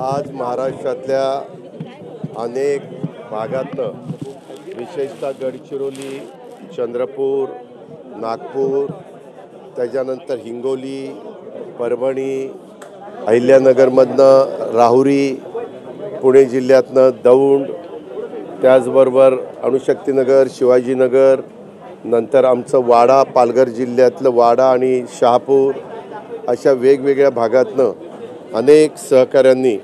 आज महाराष्ट्रातल्या अनेक भागातनं विशेषतः गडचिरोली, चंद्रपूर, नागपूर, त्याच्यानंतर हिंगोली, परभणी, अहिल्यानगरमधनं राहुरी, पुणे जिल्ह्यातनं दौंड, त्याचबरोबर अणुशक्तीनगर, शिवाजीनगर, नंतर आमचं वाडा, पालघर जिल्ह्यातलं वाडा आणि शहापूर, अशा वेगवेगळ्या भागातनं अनेक सहकाऱ्यांनी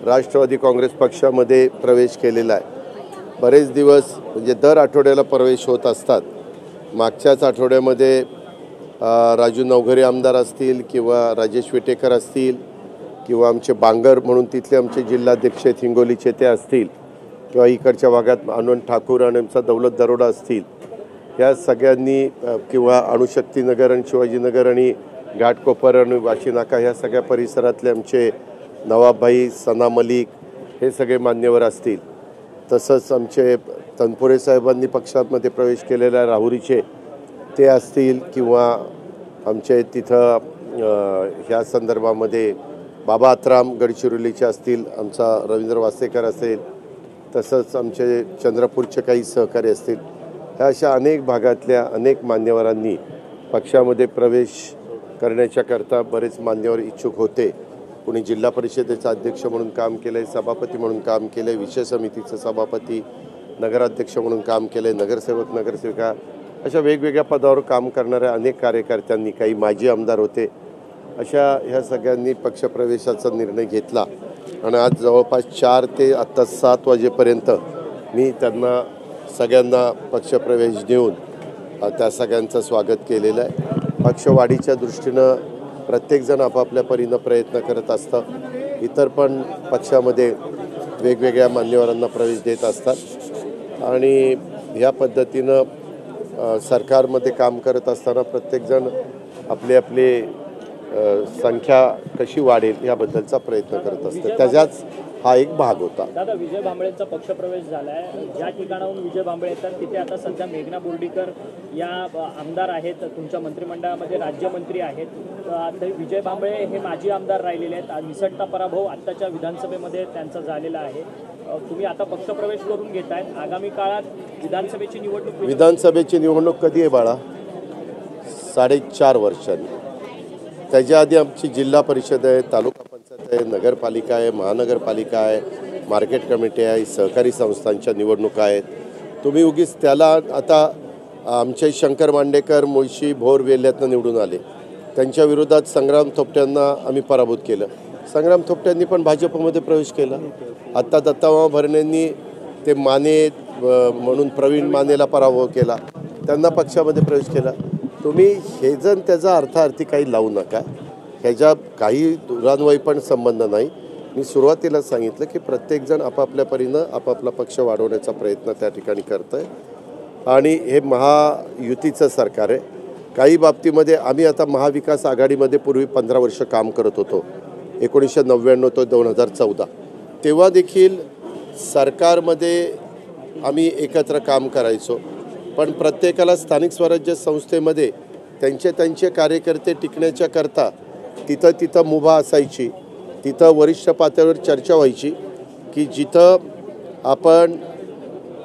राष्ट्रवादी काँग्रेस पक्षामध्ये प्रवेश केलेला आहे। बरेच दिवस म्हणजे दर आठवड्याला प्रवेश होत असतात। मागच्याच आठवड्यामध्ये राजू नवघरे आमदार असतील किंवा राजेश विटेकर असतील किंवा आमचे बांगर म्हणून तिथले आमचे जिल्हाध्यक्ष हिंगोलीचे ते असतील किंवा इकडच्या भागात आनंद ठाकूर आणि आमचा दौलत दरोडा असतील, या सगळ्यांनी किंवा अणुशक्तीनगर आणि शिवाजीनगर आणि घाटकोपर आणि वाशीनाका ह्या सगळ्या परिसरातले आमचे नवाबभाई, सना मलिक हे सगळे मान्यवर असतील। तसंच आमचे तनपुरे साहेबांनी पक्षामध्ये प्रवेश केलेल्या राहुरीचे ते असतील किंवा आमचे तिथं ह्या संदर्भामध्ये बाबा आत्राम गडचिरोलीचे असतील, आमचा रवींद्र वासेकर असेल, तसंच आमचे चंद्रपूरचे काही सहकारी असतील। ह्या अशा अनेक भागातल्या अनेक मान्यवरांनी पक्षामध्ये प्रवेश करण्याच्याकरता बरेच मान्यवर इच्छुक होते। कोणी जिल्हा परिषदेचा अध्यक्ष म्हणून काम केलं आहे, सभापती म्हणून काम केलं आहे, विषय समितीचं सभापती, नगराध्यक्ष म्हणून काम केलं आहे, नगरसेवक नगरसेविका अशा वेगवेगळ्या पदावर काम करणाऱ्या अनेक कार्यकर्त्यांनी, काही माजी आमदार होते, अशा ह्या सगळ्यांनी पक्षप्रवेशाचा निर्णय घेतला आणि आज जवळपास 4 ते आत्ता 7 वाजेपर्यंत मी त्यांना सगळ्यांना पक्षप्रवेश देऊन त्या सगळ्यांचं स्वागत केलेलं आहे। पक्षवाढीच्या दृष्टीनं प्रत्येकजण आपापल्या परीनं प्रयत्न करत असतं। इतर पण पक्षामध्ये वेगवेगळ्या मान्यवरांना प्रवेश देत असतात आणि ह्या पद्धतीनं सरकारमध्ये काम करत असताना प्रत्येकजण आपली आपली संख्या कशी वाढेल याबद्दलचा प्रयत्न करत असतं। त्याचाच हा एक भाग होता। दादा, विजय भांबळेंचा पक्षप्रवेश झालाय। ज्या ठिकाणाहून विजय भांबळे येतात तिथे आता सध्या मेघना बोर्डीकर या आमदार आहेत, तुमच्या मंत्रिमंडळामध्ये राज्यमंत्री आहेत। तर विजय भांबळे हे माजी आमदार राहिलेले आहेत। निसटता पराभव आत्ताच्या विधानसभेमध्ये त्यांचा झालेला आहे। तुम्ही आता पक्षप्रवेश करून घेताय। आगामी काळात विधानसभेची निवडणूक कधी आहे बाळा? 4.5 वर्षांनी। त्याच्या आधी आमची जिल्हा परिषद आहे, तालुका पंचायत आहे, नगरपालिका आहे, महानगरपालिका आहे, मार्केट कमिटी आहे, सहकारी संस्थांच्या निवडणुका आहेत। तुम्ही उगीच त्याला आता आमचे शंकर मांडेकर मुळशी भोर वेल्ह्यातनं निवडून आले, त्यांच्या विरोधात संग्राम थोपट्यांना आम्ही पराभूत केलं। संग्राम थोपट्यांनी पण भाजपमध्ये प्रवेश केला। आत्ता दत्तामामा भरणेंनी ते माने म्हणून प्रवीण मानेला पराभव केला, त्यांना पक्षामध्ये प्रवेश केला। तुम्ही हे जण त्याचा अर्थार्थी काही लावू नका, ह्याच्या काही दुरान्वयी पण संबंध नाही। मी सुरुवातीला सांगितलं की प्रत्येकजण आपापल्या परीनं आपापला पक्ष वाढवण्याचा प्रयत्न त्या ठिकाणी करत आहे आणि हे महायुतीचं सरकार आहे। काही बाबतीमध्ये आम्ही आता महाविकास आघाडीमध्ये पूर्वी 15 वर्ष काम करत होतो, 1999 ते 2014, तेव्हा देखील सरकारमध्ये आम्ही एकत्र काम करायचो, पण प्रत्येकाला स्थानिक स्वराज्य संस्थेमध्ये त्यांचे कार्यकर्ते टिकण्याच्या करता तिथं मुभा असायची, तिथं वरिष्ठ पातळीवर चर्चा व्हायची की जिथं आपण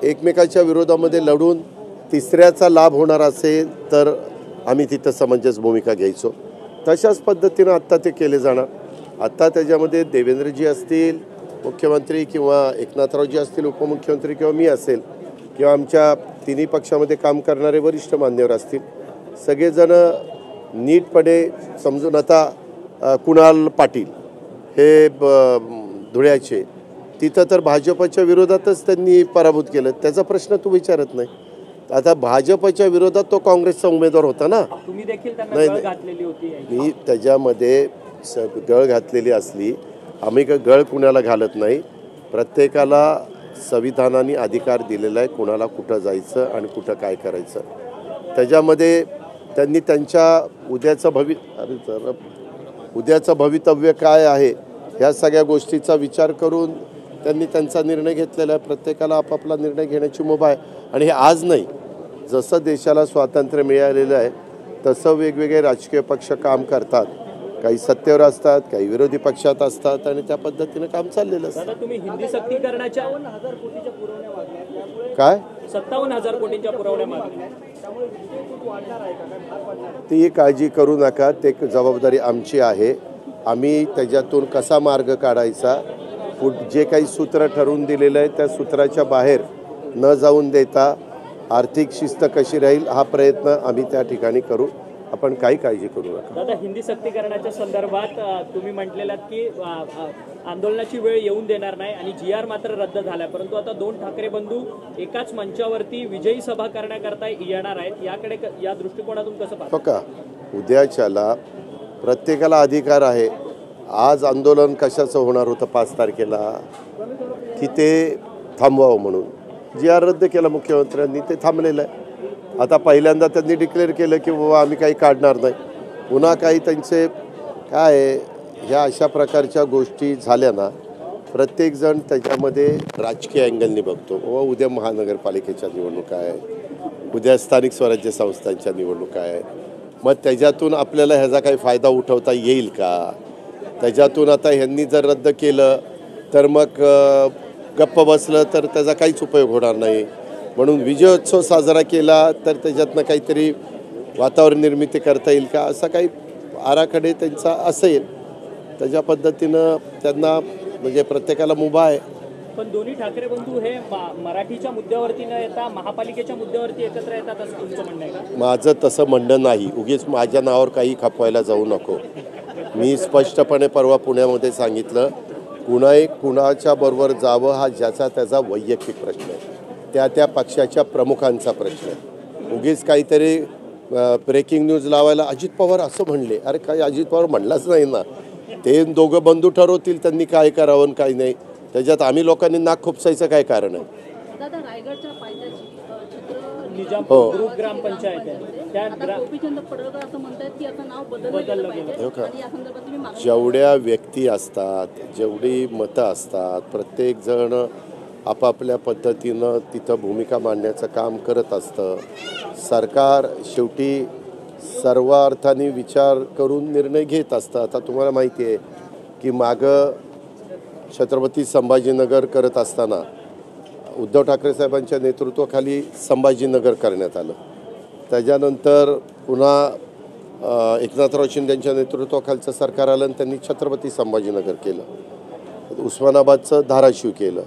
एकमेकाच्या विरोधामध्ये लढून तिसऱ्याचा लाभ होणार असेल तर आम्ही तिथं समंजस भूमिका घ्यायचो। तशाच पद्धतीनं आत्ता ते केले जाणार। आत्ता त्याच्यामध्ये देवेंद्रजी असतील मुख्यमंत्री किंवा एकनाथरावजी असतील उपमुख्यमंत्री किंवा मी असेल किंवा आमच्या तिन्ही पक्षामध्ये काम करणारे वरिष्ठ मान्यवर असतील, सगळेजण नीटपणे समजून आता कुणाल पाटील हे धुळ्याचे तिथं तर भाजपच्या विरोधातच त्यांनी पराभूत केलं, त्याचा प्रश्न तू विचारत नाही। आता भाजपच्या विरोधात तो काँग्रेसचा उमेदवार होता ना, तुम्ही देखील त्यांना गळ घातलेली होती। मी त्याच्यामध्ये गळ घातलेली असली, आम्ही गळ कुणाला घालत नाही। प्रत्येकाला संविधानाने अधिकार दिलेला आहे कुणाला कुठं जायचं आणि कुठं काय करायचं। त्याच्यामध्ये त्यांनी त्यांच्या उद्याचं भवितव्य काय आहे ह्या सगळ्या गोष्टीचा विचार करून त्यांनी त्यांचा निर्णय घेतलेला आहे। प्रत्येकाला आपापला निर्णय घेण्याची मुभा आहे आणि हे आज नाही, जसं देशाला स्वातंत्र्य मिळालेलं आहे तसं वेगवेगळे राजकीय पक्ष काम करतात काही सत्तेवर असतात, काही विरोधी पक्षात असतात आणि त्या पद्धतीनं काम चाललेलं असतं. दादा तुम्ही हिंदी सक्तीकरणाच्या 57,000 कोटीच्या पुरवण्या मागल्या त्यामुळे काय 57,000 कोटींच्या पुरवण्या मागल्या ती काळजी करू नका, ते जबाबदारी आमची आहे. आम्ही त्याच्यातून कसा मार्ग काढायचा, जे काही सूत्र ठरवून दिलेलं आहे त्या सूत्राच्या बाहेर न जाऊन देता आर्थिक शिस्त कशी राहील हा प्रयत्न आम्ही त्या ठिकाणी करू. आपण काही काळजी करू नका. दादा हिंदी सक्तीकरणाच्या संदर्भात तुम्ही म्हटलेलं की आंदोलनाची वेळ येऊन देणार नाही आणि जी आर मात्र रद्द झाला, परंतु आता दोन ठाकरे बंधू एकाच मंचावरती विजयी सभा करण्याकरता येणार आहेत. याकडे या दृष्टिकोनातून कसं पाहता? हो का, उद्याच्याला प्रत्येकाला अधिकार आहे. आज आंदोलन कशाचं होणार होतं 5 तारखेला की ते थांबवावं म्हणून जी आर रद्द केला मुख्यमंत्र्यांनी, ते थांबलेलं आहे. आता पहिल्यांदा त्यांनी डिक्लेअर केलं की बाबा आम्ही काही काढणार नाही. पुन्हा काही त्यांचे काय ह्या अशा प्रकारच्या गोष्टी झाल्या ना, प्रत्येकजण त्याच्यामध्ये राजकीय अँगलनी बघतो. व उद्या महानगरपालिकेच्या निवडणुका आहे, उद्या स्थानिक स्वराज्य संस्थांच्या निवडणुका आहे. मग त्याच्यातून आपल्याला ह्याचा काही फायदा उठवता येईल का? त्याच्यातून आता ह्यांनी जर रद्द केलं तर मग गप्प बसलं तर त्याचा काहीच उपयोग होणार नाही. म्हणून विजयोत्सव साजरा केला तर त्याच्यातनं काहीतरी वातावरण निर्मिती करता येईल का, असा काही आराखडे त्यांचा असेल त्याच्या पद्धतीनं त्यांना म्हणजे प्रत्येकाला मुभा आहे. पण दोन्ही ठाकरे बंधू हे मराठीच्या मुद्द्यावरती न येता महापालिकेच्या मुद्द्यावरती एकत्र येतात असं तुमचं म्हणणं आहे का? माझं तसं म्हणणं नाही. उगीच माझ्या नावावर काही खपवायला जाऊ नको. मी स्पष्टपणे परवा पुण्यामध्ये सांगितलं, कुणाच्या बरोबर जावं हा ज्याचा त्याचा वैयक्तिक प्रश्न आहे, त्या पक्षाच्या प्रमुखांचा प्रश्न आहे. उगीच काहीतरी ब्रेकिंग न्यूज लावायला अजित पवार असं म्हणले, अरे काही अजित पवार म्हणलाच नाही ना. ते दोघं बंधू ठरवतील त्यांनी काय करावं आणि काय नाही. त्याच्यात आम्ही लोकांनी नाक खुपसायचं काय कारण आहे? दादा रायगडच्या पायथ्याची निजामपूर ग्रुप ग्रामपंचायत आहे, त्या गोपीचंद पडळकर असं म्हणतात की आता नाव बदललं पाहिजे आणि या संदर्भात तुम्ही मागणी जेवढ्या व्यक्ती असतात, जेवढी मतं असतात, प्रत्येकजण आपापल्या पद्धतीनं तिथं भूमिका मांडण्याचं काम करत असतं. सरकार शेवटी सर्व अर्थाने विचार करून निर्णय घेत असतं. आता तुम्हाला माहिती आहे की मागं छत्रपती संभाजीनगर करत असताना उद्धव ठाकरे साहेबांच्या नेतृत्वाखाली संभाजीनगर करण्यात आलं. त्याच्यानंतर पुन्हा एकनाथराव शिंदेंच्या नेतृत्वाखालचं सरकार आलं आणि त्यांनी छत्रपती संभाजीनगर केलं. उस्मानाबादचं धाराशिव केलं,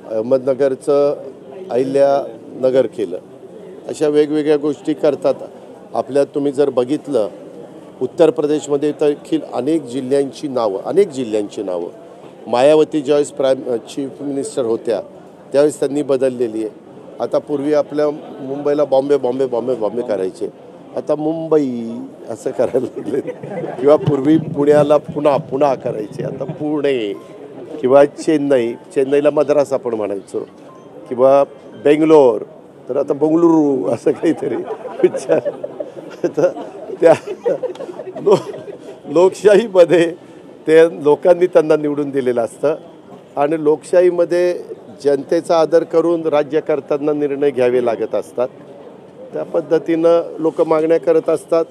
अहमदनगरचं अहिल्यानगर केलं. अशा वेगवेगळ्या गोष्टी करतात. आपल्यात तुम्ही जर बघितलं उत्तर प्रदेशमध्ये देखील अनेक जिल्ह्यांची नावं मायावती ज्यावेळेस चीफ मिनिस्टर होत्या त्यावेळेस त्यांनी बदललेली आहे. आता पूर्वी आपल्या मुंबईला बॉम्बे करायचे, आता मुंबई असं करायला लागले. किंवा पूर्वी पुण्याला पुणा करायचे, आता पुणे. किंवा चेन्नईला मद्रास आपण म्हणायचो. किंवा बेंगलोर तर आता बंगळुरू असं काहीतरी विचार. तर त्या लोकशाहीमध्ये ते लोकांनी त्यांना निवडून दिलेलं असतं आणि लोकशाहीमध्ये जनतेचा आदर करून राज्य करताना निर्णय घ्यावे लागत असतात. त्या पद्धतीनं लोक मागण्या करत असतात.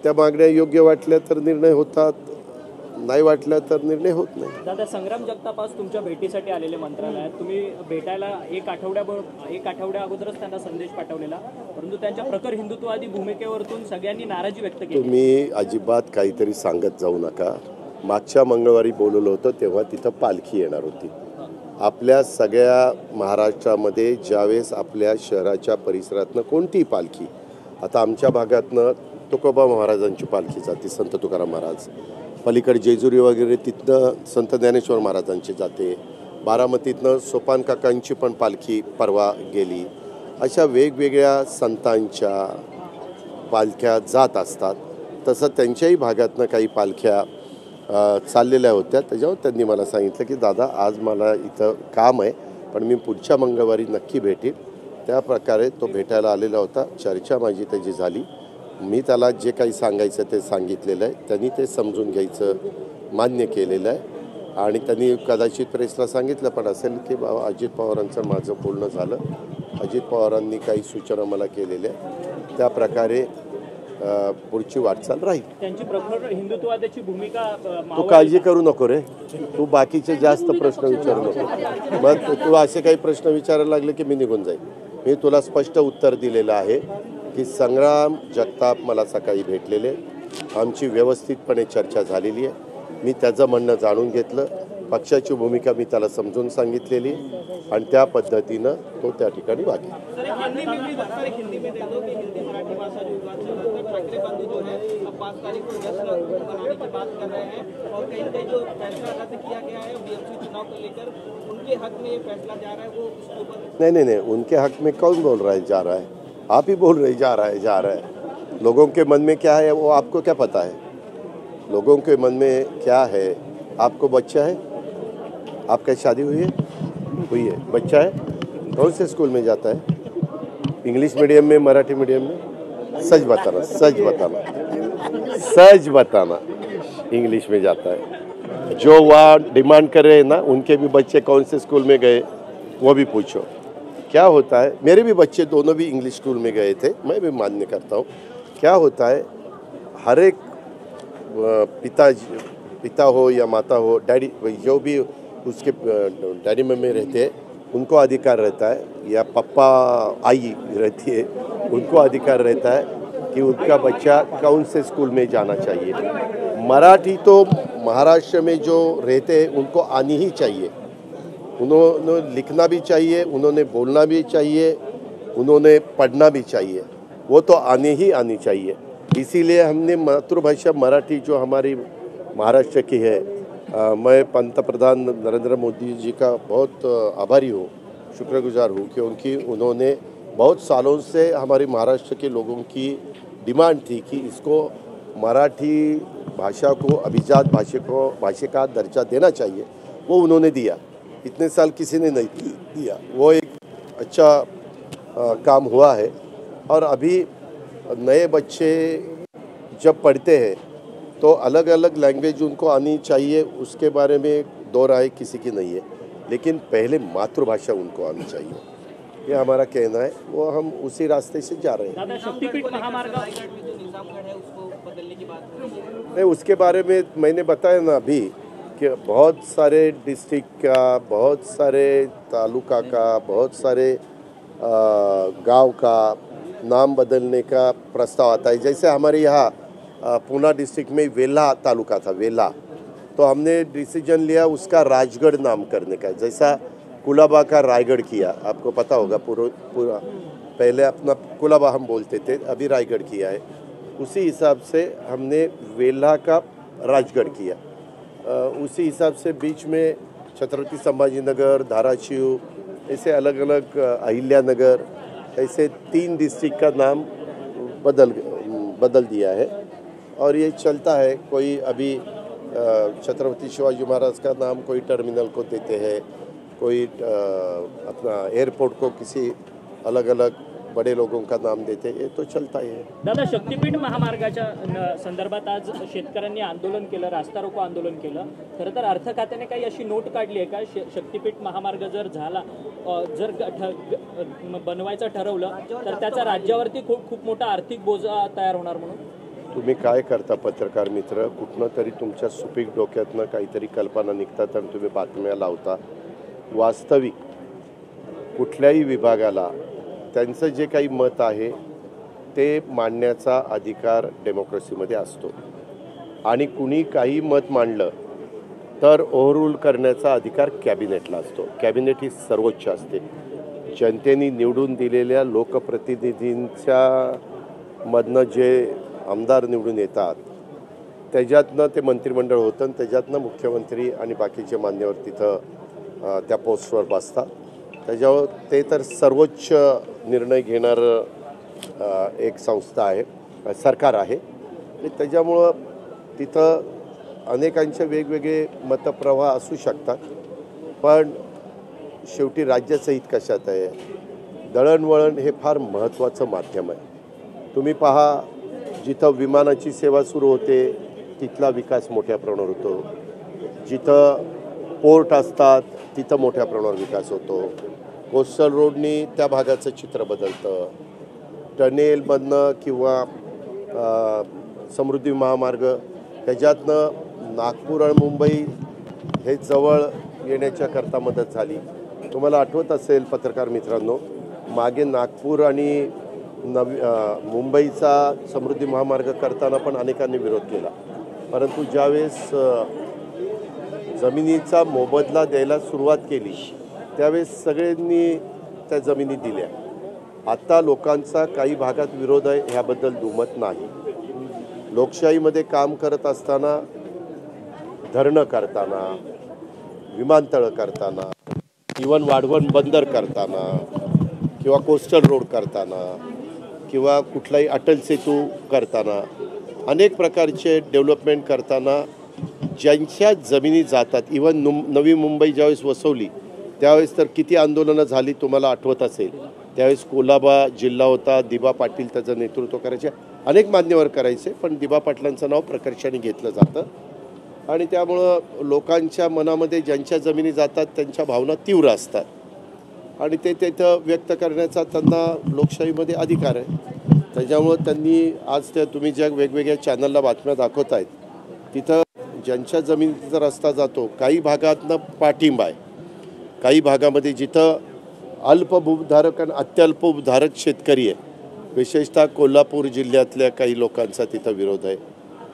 त्या मागण्या योग्य वाटल्या तर निर्णय होतात, नाही वाटल्या तर निर्णय होत नाही. दादा संग्राम जगताप आज तुमच्या भेटीसाठी आलेले मंत्रालयात, तुम्ही भेटायला एक आठवड्या अगोदरच त्यांना संदेश पाठवलेला, परंतु त्यांच्या प्रखर हिंदुत्ववादी भूमिकेवरतून सगळ्यांनी नाराजी व्यक्त केली. तुम्ही अजिबात काहीतरी सांगत जाऊ नका. मागच्या मंगळवारी बोलवलं होतं तेव्हा तिथं पालखी येणार होती. आपल्या सगळ्या महाराष्ट्रामध्ये ज्यावेळेस आपल्या शहराच्या परिसरातनं कोणतीही पालखी, आता आमच्या भागातनं तुकोबा महाराजांची पालखी जाते, संत तुकाराम महाराज. पलीकडे जेजुरी वगैरे तिथनं संत ज्ञानेश्वर महाराजांची जाते. बारामतीतनं सोपान काकांची पण पालखी परवा गेली. अशा वेगवेगळ्या संतांच्या पालख्या जात असतात. तसं त्यांच्याही भागातनं काही पालख्या चाललेल्या होत्या. त्याच्यावर त्यांनी मला सांगितलं की दादा आज मला इथं काम आहे, पण मी पुढच्या मंगळवारी नक्की भेटेन. त्या प्रकारे तो भेटायला आलेला होता. चर्चा माझी त्याची झाली. मी त्याला जे काही सांगायचं ते सांगितलेलं आहे. त्यांनी ते समजून घ्यायचं मान्य केलेलं आहे आणि त्यांनी कदाचित प्रेसला सांगितलं पण असेल की बाबा अजित पवारांचं माझं बोलणं झालं, अजित पवारांनी काही सूचना मला केलेल्या, त्या प्रकारे पुढची वाटचाल राहील. त्यांची प्रखर हिंदुत्ववादाची भूमिका तू काळजी करू नको रे, तू बाकीचे जास्त प्रश्न विचारू नको. मग तू असे काही प्रश्न विचारायला लागले की मी निघून जाईल. मी तुला स्पष्ट उत्तर दिलेलं आहे की संग्राम जगताप मला सकाळी भेटलेले, आमची व्यवस्थितपणे चर्चा झालेली आहे. मी त्याचं म्हणणं जाणून घेतलं, पक्षाची भूमिका मी त्याला समजून सांगितलेली आणि त्या पद्धतीनं तो त्या ठिकाणी वागेल. नहीं, उनके हक में कौन बोल रहा है जा रहा है? आप ही बोल रहे जा रहा है. लोगों के मन में क्या है वो आपको क्या पता है? लोगों के मन में क्या है? आपको बच्चा है? आपकी शादी हुई है? बच्चा है? कौन से स्कूल में जाता है? इंग्लिश मीडियम में, मराठी मीडियम में? सच बताना इंग्लिश में जाता है. जो वहाँ डिमांड कर रहे हैं ना, उनके भी बच्चे कौन से स्कूल में गए वो भी पूछो. क्या होता है, मेरे भी बच्चे दोनों भी इंग्लिश स्कूल में गए थे, मैं भी मान्य करता हूँ. क्या होता है, हर एक पिता हो या माता हो, डैडी जो भी उसके डैडी मम्मी रहते हैं उनको अधिकार रहता है, या पप्पा आई रहती है उनको अधिकार रहता है कि उनका बच्चा कौन से स्कूल में जाना चाहिए. मराठी तो महाराष्ट्र में जो रहते हैं उनको आनी ही चाहिए. उन्होंने लिखना भी चाहिए, उन्होंने बोलना भी चाहिए, उन्होंने पढ़ना भी चाहिए. वो तो आनी चाहिए. इसीलिए हमने मातृभाषा मराठी जो हमारी महाराष्ट्र की है, मैं पंतप्रधान नरेंद्र मोदी जी का बहुत आभारी हूँ, शुक्रगुजार हूँ कि उन्होंने बहुत सालों से हमारे महाराष्ट्र के लोगों की डिमांड थी कि इसको मराठी भाषा को अभिजात भाषा का दर्जा देना चाहिए. वो उन्होंने दिया. इतने साल किसी ने नहीं दिया. वो एक अच्छा काम हुआ है. और अभी नए बच्चे जब पढ़ते हैं तो अलग अलग लैंग्वेज उनको आनी चाहिए, उसके बारे में दो राय किसी की नहीं है, लेकिन पहले मातृभाषा उनको आनी चाहिए. ये हमारा कहना है. वो हम उसी रास्ते से जा रहे हैं. शक्तिपीठ महामार्ग नहीं, उसके बारे में मैंने बताया ना अभी कि बहुत सारे डिस्ट्रिक्ट का, बहुत सारे तालुका का, बहुत सारे गांव का नाम बदलने का प्रस्ताव आता है. जैसे हमारे यहाँ पूना डिस्ट्रिक्ट में वेला तालुका था, वेला, तो हमने डिसीजन लिया उसका राजगढ़ नाम करने का. जैसा कुलाबा का रायगढ़ किया, आपको पता होगा, पूरा पहले अपना कुलाबा हम बोलते थे, अभी रायगढ़ किया है. उसी हिसाब से हमने वेला का राजगढ़ किया. उसी हिसाब से बीच में छत्रपति संभाजी नगर, धाराशिव, ऐसे अलग अलग अहिल्यानगर, ऐसे 3 डिस्ट्रिक्ट का नाम बदल दिया है. और ये चलता है. कोई अभी छत्रपति शिवाजी महाराज का नाम कोई टर्मिनल को देते हैं, कोई अपना एयरपोर्ट को किसी अलग अलग बड़े लोगों का नाम देते हैं. ये तो चलता ही है. दादा, शक्तिपीठ महामार्गाच्या संदर्भात आज शेतकऱ्यांनी आंदोलन केलं, रास्ता रोको आंदोलन केलं. खरं तर अर्थ खात्याने काही अशी नोट काढली आहे का, शक्तिपीठ महामार्ग जर झाला, जर बनवायचं ठरवलं तर त्याचा राज्यावरती खूप मोठा आर्थिक बोजा तयार होणार म्हणून? तुम्ही काय करता पत्रकार मित्र, कुठनं तरी तुमच्या सुपीक डोक्यातनं काहीतरी कल्पना निघतात आणि तुम्ही बातम्या लावता. वास्तविक कुठल्याही विभागाला त्यांचं जे काही मत आहे ते मांडण्याचा अधिकार डेमोक्रेसीमध्ये असतो. आणि कुणी काही मत मांडलं तर ओव्हररूल करण्याचा अधिकार कॅबिनेटला असतो. कॅबिनेट ही सर्वोच्च असते. जनतेने निवडून दिलेल्या लोकप्रतिनिधींच्या मधनं जे आमदार निवडून येतात त्याच्यातनं ते मंत्रिमंडळ होतं आणि त्याच्यातनं मुख्यमंत्री आणि बाकीचे मान्यवर तिथं त्या पोस्टवर बसतात. त्याच्यावर ते तर सर्वोच्च निर्णय घेणारं एक संस्था आहे, सरकार आहे. त्याच्यामुळं तिथं अनेकांचे वेगवेगळे मतप्रवाह असू शकतात. पण शेवटी राज्याचं हित कशात आहे? दळणवळण हे फार महत्त्वाचं माध्यम आहे. तुम्ही पहा, जिथं विमानाची सेवा सुरू होते तिथला विकास मोठ्या प्रमाणावर होतो. जिथं पोर्ट असतात तिथं मोठ्या प्रमाणावर विकास होतो. कोस्टल रोडनी त्या भागाचं चित्र बदलतं. टनेलमधनं किंवा समृद्धी महामार्ग ह्याच्यातनं नागपूर आणि मुंबई हे जवळ येण्याच्या करता मदत झाली. तुम्हाला आठवत असेल पत्रकार मित्रांनो, मागे नागपूर आणि मुंबईचा समृद्धी महामार्ग करताना पण अनेकांनी विरोध केला, परंतु ज्यावेळेस जमिनीचा मोबदला द्यायला सुरुवात केली त्यावेळेस सगळ्यांनी त्या जमिनी दिल्या. आता लोकांचा काही भागात विरोध आहे, ह्याबद्दल दुमत नाही. लोकशाहीमध्ये काम करत असताना, धरणं करताना, विमानतळं करताना, इवन वाढवण बंदर करताना किंवा कोस्टल रोड करताना किंवा कुठलाही अटल सेतू करताना, अनेक प्रकारचे डेव्हलपमेंट करताना ज्यांच्या जमिनी जातात, इवन नवी मुंबई ज्यावेळेस वसवली त्यावेळेस तर किती आंदोलनं झाली तुम्हाला आठवत असेल. त्यावेळेस कोल्हाबा जिल्हा होता, दिबा पाटील त्याचं नेतृत्व करायचे, अनेक मान्यवर करायचे, पण दिबा पाटलांचं नाव प्रकर्षाने घेतलं जातं. आणि त्यामुळं लोकांच्या मनामध्ये ज्यांच्या जमिनी जातात त्यांच्या भावना तीव्र असतात आणि ते तिथं व्यक्त करण्याचा त्यांना लोकशाहीमध्ये अधिकार आहे. त्याच्यामुळं त्यांनी आज त्या तुम्ही ज्या वेगवेगळ्या चॅनलला बातम्या दाखवत आहेत तिथं ज्यांच्या जमिनीचा रस्ता जातो, काही भागातनं पाठिंबा आहे, काही भागामध्ये जिथं अल्पभूधारक आणि अत्यल्पभूधारक शेतकरी आहे, विशेषतः कोल्हापूर जिल्ह्यातल्या काही लोकांचा तिथं विरोध आहे.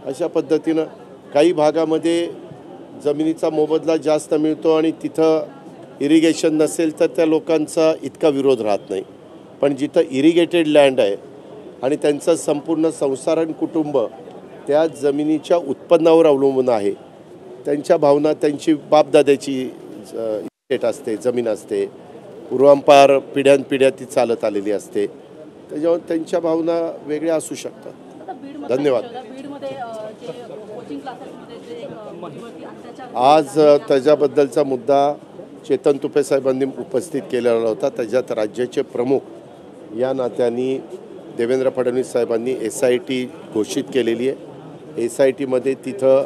अशा पद्धतीनं काही भागामध्ये जमिनीचा मोबदला जास्त मिळतो आणि तिथं इरिगेशन नसेल तर त्या लोकांचा इतका विरोध राहत नाही. पण जिथं इरिगेटेड लँड आहे आणि त्यांचं संपूर्ण संसार आणि कुटुंब त्या जमिनीच्या उत्पन्नावर अवलंबून आहे, त्यांच्या भावना, त्यांची बापदाद्याची इस्टेट असते, जमीन असते, पूर्वांपार पिढ्यानपिढ्या ती चालत आलेली असते, त्याच्यामुळे त्यांच्या भावना वेगळ्या असू शकतात. धन्यवाद. आज त्याच्याबद्दलचा मुद्दा चेतन तुपे साहेबांनी उपस्थित केलेला होता. त्याच्यात राज्याचे प्रमुख या नात्याने देवेंद्र फडणवीस साहेबांनी SIT घोषित केलेली आहे. SITमध्ये तिथं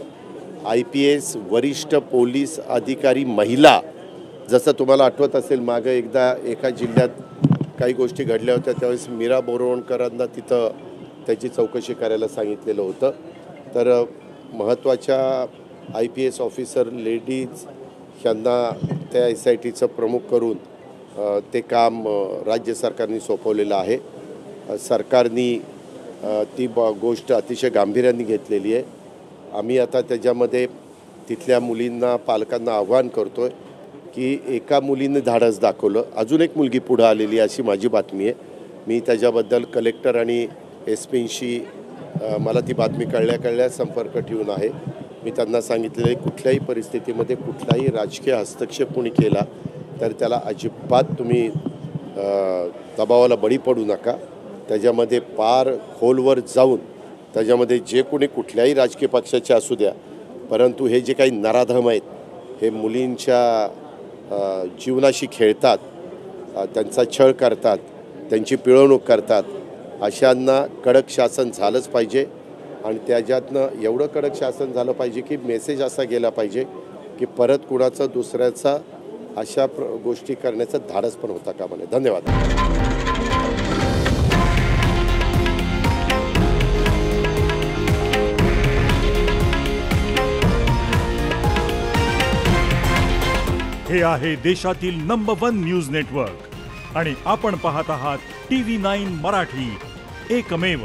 IPS वरिष्ठ पोलीस अधिकारी महिला, जसं तुम्हाला आठवत असेल मागं एकदा एका जिल्ह्यात काही गोष्टी घडल्या होत्या त्यावेळेस मीरा बोरवणकरांना तिथं त्याची चौकशी करायला सांगितलेलं होतं. तर महत्त्वाच्या IPS ऑफिसर लेडीज यांना त्या SITचं प्रमुख करून ते काम राज्य सरकारने सोपवलेलं आहे. सरकारने ती गोष्ट अतिशय गांभीर्याने घेतलेली आहे. आम्ही आता त्याच्यामध्ये तिथल्या मुलींना, पालकांना आव्हान करतो आहे की एका मुलीने धाडस दाखवलं, अजून एक मुलगी पुढं आलेली अशी माझी बातमी आहे. मी त्याच्याबद्दल कलेक्टर आणि SPंशी मला ती बातमी कळल्या संपर्क ठेवून आहे. मी त्यांना सांगितलेलं आहे कुठल्याही परिस्थितीमध्ये कुठलाही राजकीय हस्तक्षेप कोणी केला तर त्याला अजिबात तुम्ही दबावाला बळी पडू नका. त्याच्यामध्ये पार खोलवर जाऊन त्याच्यामध्ये जे कोणी कुठल्याही राजकीय पक्षाचे असू द्या, परंतु हे जे काही नराधम आहेत हे मुलींच्या जीवनाशी खेळतात, त्यांचा छळ करतात, त्यांची पिळवणूक करतात, अशांना कडक शासन झालंच पाहिजे. आणि त्याच्यातनं एवढं कडक शासन झालं पाहिजे की मेसेज असा गेला पाहिजे की परत कुणाचं दुसऱ्याचा अशा गोष्टी करण्याचं धाडस पण होता कामा नये. धन्यवाद. हे आहे देशातील नंबर 1 न्यूज नेटवर्क आणि आपण पाहत आहात TV9 मराठी, एकमेव.